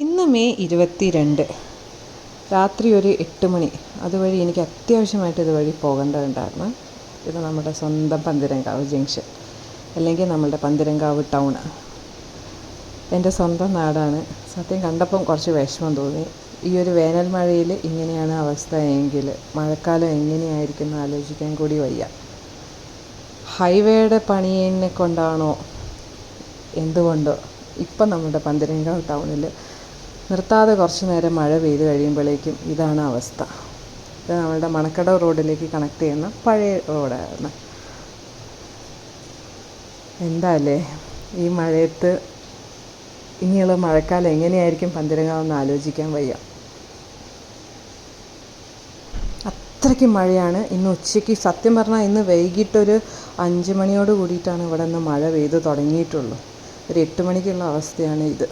ഇന്ന് മെയ് 22 രാത്രി ഒരു 8 മണി. അതുവഴി എനിക്ക് അത്യാവശ്യമായിട്ട് ഇതുവഴി പോകേണ്ടതുണ്ടായിരുന്നു. ഇത് നമ്മുടെ സ്വന്തം പന്തീരങ്കാവ് ജംഗ്ഷൻ, അല്ലെങ്കിൽ നമ്മളുടെ പന്തീരങ്കാവ് ടൗണ്. എൻ്റെ സ്വന്തം നാടാണ്. സത്യം കണ്ടപ്പം കുറച്ച് വിഷമം തോന്നി. ഈ ഒരു വേനൽ മഴയിൽ ഇങ്ങനെയാണ് അവസ്ഥ എങ്കിൽ മഴക്കാലം എങ്ങനെയായിരിക്കും എന്ന് ആലോചിക്കാൻ കൂടി വയ്യ. ഹൈവേയുടെ പണിയെ കൊണ്ടാണോ എന്തുകൊണ്ടോ ഇപ്പം നമ്മുടെ പന്തീരങ്കാവ് ടൗണിൽ നിർത്താതെ കുറച്ച് നേരം മഴ പെയ്ത് കഴിയുമ്പോഴേക്കും ഇതാണ് അവസ്ഥ. ഇത് നമ്മളുടെ മണക്കടവ് റോഡിലേക്ക് കണക്ട് ചെയ്യുന്ന പഴയ റോഡാണ്. എന്താല്ലേ ഈ മഴയത്ത് ഇനിയുള്ള മഴക്കാലം എങ്ങനെയായിരിക്കും പന്തീരങ്കാവെന്ന് ആലോചിക്കാൻ വയ്യ. അത്രയ്ക്കും മഴയാണ്. ഇന്ന് ഉച്ചയ്ക്ക്, സത്യം പറഞ്ഞാൽ ഇന്ന് വൈകിട്ടൊരു 5 മണിയോട് കൂടിയിട്ടാണ് ഇവിടെ നിന്ന് മഴ പെയ്ത് തുടങ്ങിയിട്ടുള്ളൂ. ഒരു 8 മണിക്കുള്ള അവസ്ഥയാണ് ഇത്.